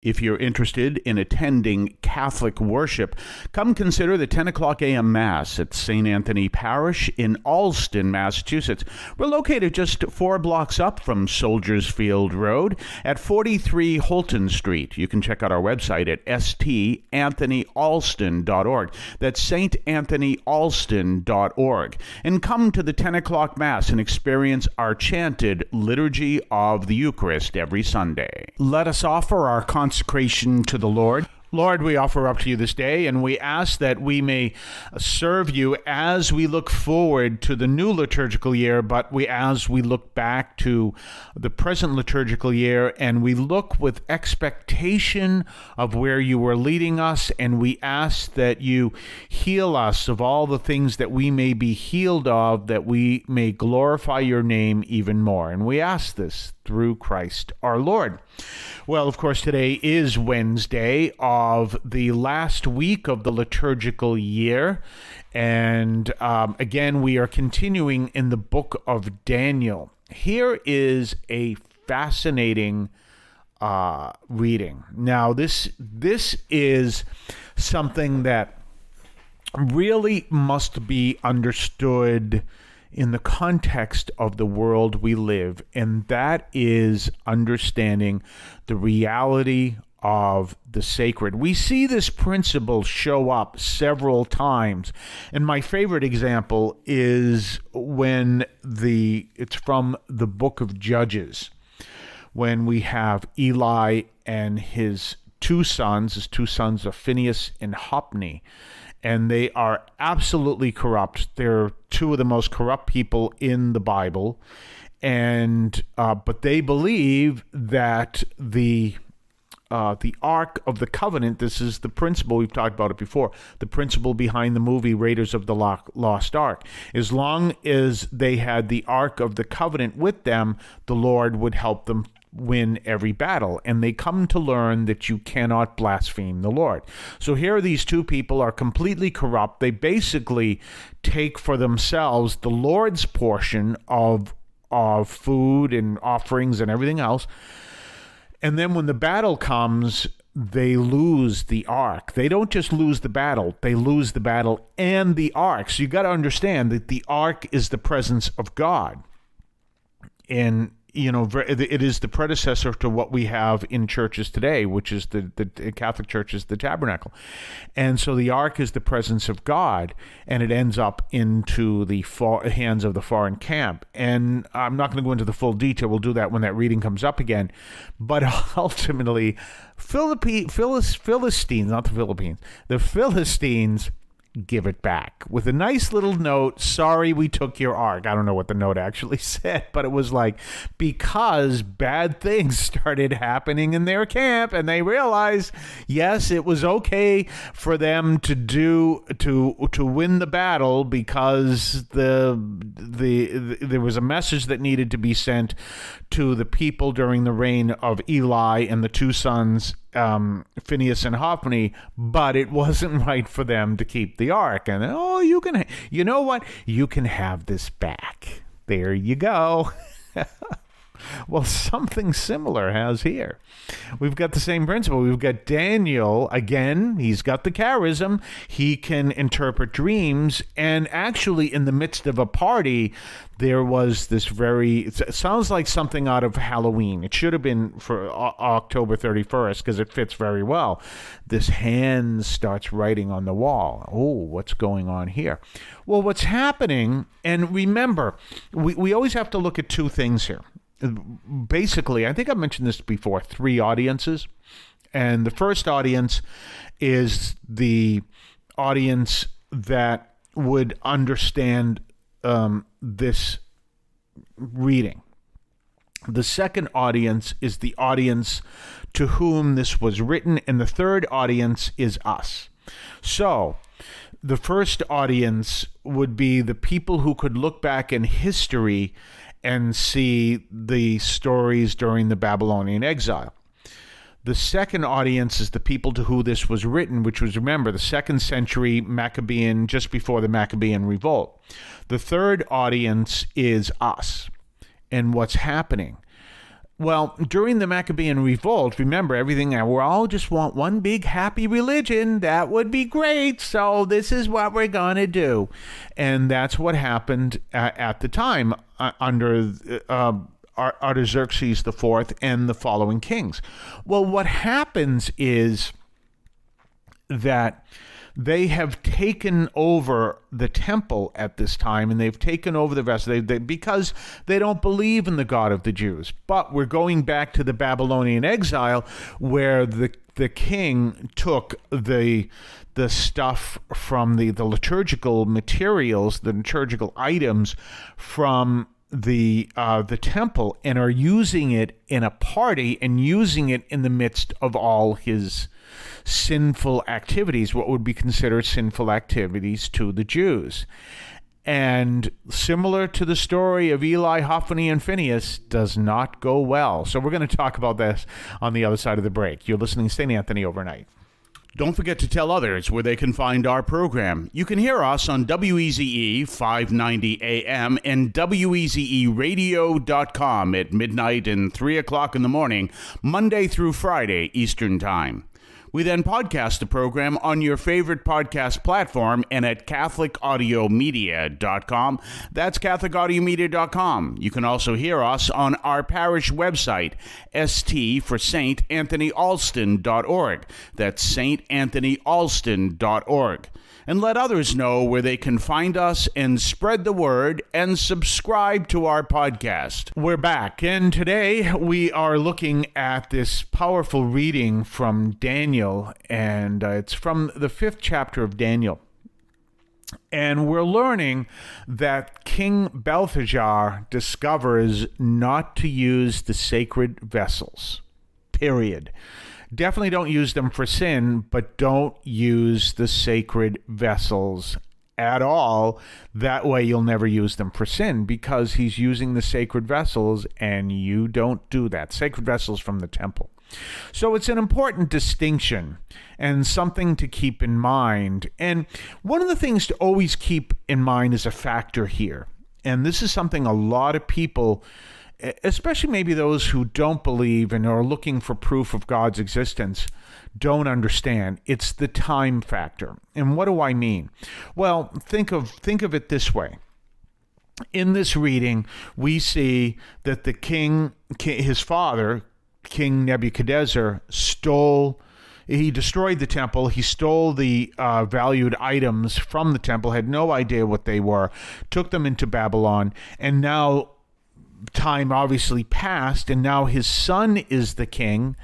If you're interested in attending Catholic worship, come consider the 10 o'clock a.m. Mass at St. Anthony Parish in Allston, Massachusetts. We're located just 4 blocks up from Soldiers Field Road at 43 Holton Street. You can check out our website at stanthonyalston.org. That's stanthonyalston.org. And come to the 10 o'clock Mass and experience our chanted Liturgy of the Eucharist every Sunday. Let us offer our consecration to the Lord. Lord, we offer up to you this day, and we ask that we may serve you as we look forward to the new liturgical year, but as we look back to the present liturgical year, and we look with expectation of where you are leading us, and we ask that you heal us of all the things that we may be healed of, that we may glorify your name even more. And we ask this through Christ our Lord. Well, of course, today is Wednesday of the last week of the liturgical year. And again, we are continuing in the book of Daniel. Here is a fascinating reading. Now, this is something that really must be understood in the context of the world we live, and that is understanding the reality of the sacred. We see this principle show up several times, and my favorite example is when it's from the book of Judges, when we have Eli and his two sons are Phineas and Hophni, and they are absolutely corrupt. They're two of the most corrupt people in the Bible, and but they believe that the Ark of the Covenant, this is the principle, we've talked about it before, the principle behind the movie Raiders of the Lost Ark. As long as they had the Ark of the Covenant with them, the Lord would help them win every battle. And they come to learn that you cannot blaspheme the Lord. So here these two people are completely corrupt. They basically take for themselves the Lord's portion of food and offerings and everything else. And then when the battle comes, they lose the ark. They don't just lose the battle, they lose the battle and the ark. So you got to understand that the ark is the presence of God. And it is the predecessor to what we have in churches today, which is the Catholic Church is the tabernacle. And so the ark is the presence of God, and it ends up into the hands of the foreign camp. And I'm not going to go into the full detail. We'll do that when that reading comes up again. But ultimately, Philistines, not the Philippines, the Philistines give it back with a nice little note. Sorry, we took your ark. I don't know what the note actually said, but it was like, because bad things started happening in their camp, and they realized, yes, it was okay for them to win the battle, because there was a message that needed to be sent to the people during the reign of Eli and the two sons, Phineas and Hophni, but it wasn't right for them to keep the ark. And you know what? You can have this back. There you go. Well, something similar has here. We've got the same principle. We've got Daniel, again, he's got the charism. He can interpret dreams. And actually, in the midst of a party, there was this it sounds like something out of Halloween. It should have been for October 31st, because it fits very well. This hand starts writing on the wall. Oh, what's going on here? Well, what's happening, and remember, we always have to look at two things here. Basically, I think I mentioned this before, 3 audiences. And the first audience is the audience that would understand this reading. The second audience is the audience to whom this was written, and the third audience is us. So the first audience would be the people who could look back in history and see the stories during the Babylonian exile. The second audience is the people to whom this was written, which was, remember, the 2nd century Maccabean, just before the Maccabean revolt. The third audience is us. And what's happening? Well, during the Maccabean revolt, remember everything, we all just want one big happy religion. That would be great. So this is what we're going to do. And that's what happened at the time under Artaxerxes IV and the following kings. Well, what happens is that they have taken over the temple at this time, and they've taken over the vessel because they don't believe in the God of the Jews. But we're going back to the Babylonian exile, where the king took the stuff from the liturgical materials, the liturgical items from the temple, and are using it in a party and using it in the midst of all his sinful activities, what would be considered sinful activities to the Jews. And similar to the story of Eli, Hophni, and Phinehas, does not go well. So we're going to talk about this on the other side of the break. You're listening to St. Anthony Overnight. Don't forget to tell others where they can find our program. You can hear us on WEZE 590 AM and WEZEradio.com at midnight and 3 o'clock in the morning, Monday through Friday, Eastern Time. We then podcast the program on your favorite podcast platform and at CatholicAudiomedia.com. That's CatholicAudiomedia.com. You can also hear us on our parish website, ST for StAnthonyAlston.org. That's StAnthonyAlston.org. And let others know where they can find us and spread the word and subscribe to our podcast. We're back, and today we are looking at this powerful reading from Daniel, and it's from the 5th chapter of Daniel. And we're learning that King Belteshazzar discovers not to use the sacred vessels, period. Definitely don't use them for sin, but don't use the sacred vessels at all. That way you'll never use them for sin, because he's using the sacred vessels and you don't do that. Sacred vessels from the temple. So it's an important distinction and something to keep in mind. And one of the things to always keep in mind is a factor here. And this is something a lot of people, especially maybe those who don't believe and are looking for proof of God's existence, don't understand. It's the time factor. And what do I mean? Well, think of it this way. In this reading, we see that the king, his father, King Nebuchadnezzar, he destroyed the temple. He stole the valued items from the temple, had no idea what they were, took them into Babylon, and now time obviously passed, and now his son is the king,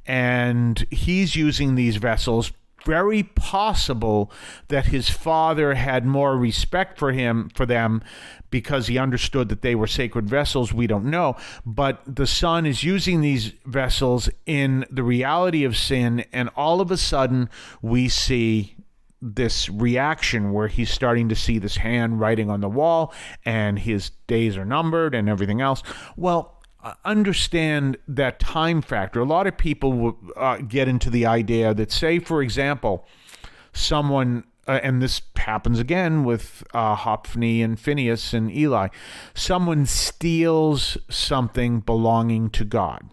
and he's using these vessels. Very possible that his father had more respect for them because he understood that they were sacred vessels. We don't know, but the son is using these vessels in the reality of sin, and all of a sudden we see this reaction where he's starting to see this hand writing on the wall and his days are numbered and everything else. Well, understand that time factor. A lot of people will get into the idea that, say, for example, someone, and this happens again with Hophni and Phinehas and Eli, someone steals something belonging to God.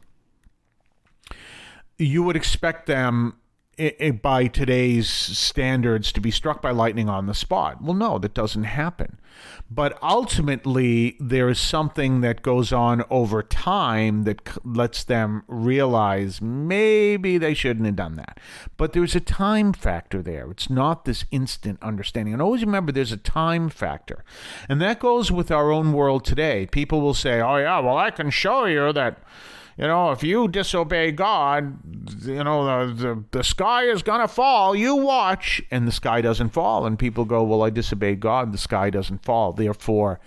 You would expect them, by today's standards, to be struck by lightning on the spot. Well, no, that doesn't happen. But ultimately, there is something that goes on over time that lets them realize maybe they shouldn't have done that. But there's a time factor there. It's not this instant understanding. And always remember, there's a time factor. And that goes with our own world today. People will say, oh yeah, well, I can show you that, if you disobey God, the sky is going to fall. You watch. And the sky doesn't fall. And people go, well, I disobeyed God. The sky doesn't fall. Therefore,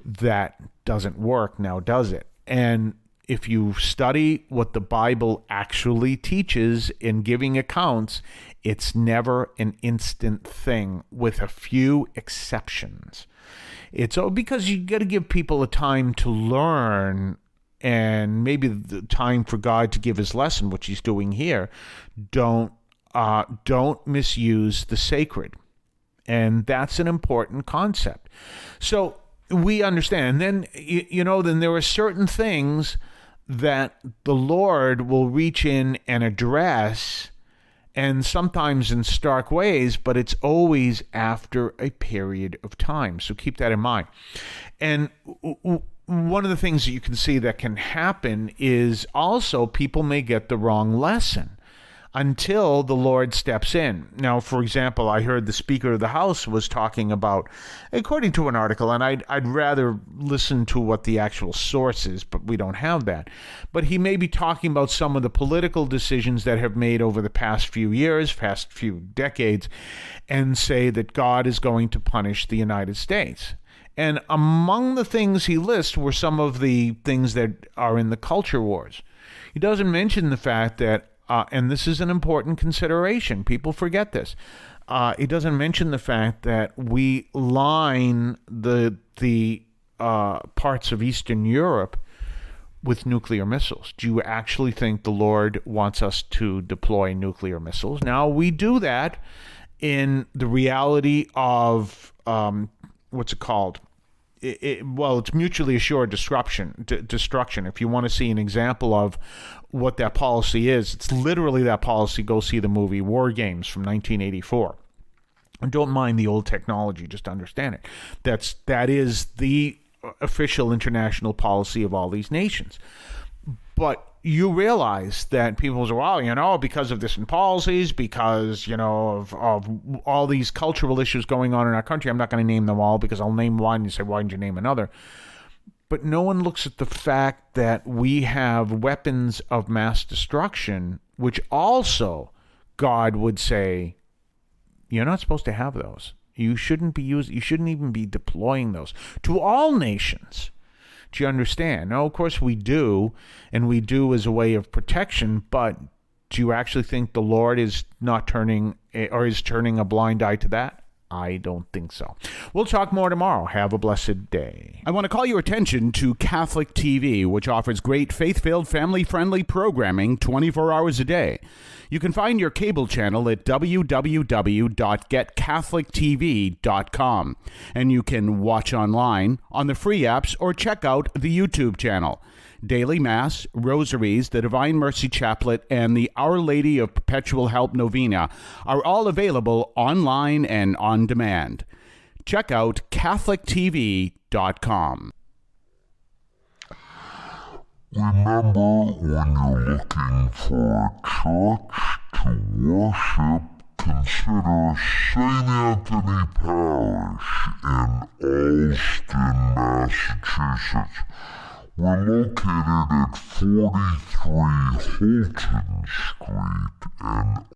that doesn't work now, does it? And if you study what the Bible actually teaches in giving accounts, it's never an instant thing, with a few exceptions. It's because you got to give people a time to learn, and maybe the time for God to give his lesson, which he's doing here. Don't misuse the sacred. And that's an important concept. So we understand. And then, then there are certain things that the Lord will reach in and address, and sometimes in stark ways, but it's always after a period of time. So keep that in mind. And one of the things that you can see that can happen is also people may get the wrong lesson until the Lord steps in. Now, for example, I heard the Speaker of the House was talking about, according to an article, and I'd rather listen to what the actual source is, but we don't have that. But he may be talking about some of the political decisions that have made over the past few years, past few decades, and say that God is going to punish the United States. And among the things he lists were some of the things that are in the culture wars. He doesn't mention the fact that and this is an important consideration. People forget this. It doesn't mention the fact that we line the parts of Eastern Europe with nuclear missiles. Do you actually think the Lord wants us to deploy nuclear missiles? Now, we do that in the reality of, what's it called? It's mutually assured destruction. If you want to see an example of what that policy is, it's literally that policy. Go see the movie War Games from 1984. And don't mind the old technology, just understand it. That is the official international policy of all these nations. But you realize that people say, well, because of this in policies, because, of all these cultural issues going on in our country, I'm not going to name them all because I'll name one and you say, why didn't you name another? But no one looks at the fact that we have weapons of mass destruction, which also God would say, you're not supposed to have those. You shouldn't even be deploying those to all nations. Do you understand? Now, of course we do, and we do as a way of protection, but do you actually think the Lord is not turning a blind eye to that? I don't think so. We'll talk more tomorrow. Have a blessed day. I want to call your attention to Catholic TV, which offers great faith-filled, family-friendly programming 24 hours a day. You can find your cable channel at www.getcatholictv.com, and you can watch online on the free apps or check out the YouTube channel. Daily Mass, Rosaries, the Divine Mercy Chaplet, and the Our Lady of Perpetual Help Novena are all available online and on demand. Check out CatholicTV.com. Remember, when you're looking for a church to worship, consider St. Anthony Parish in Allston, Massachusetts. We're located at 43 Holton Street and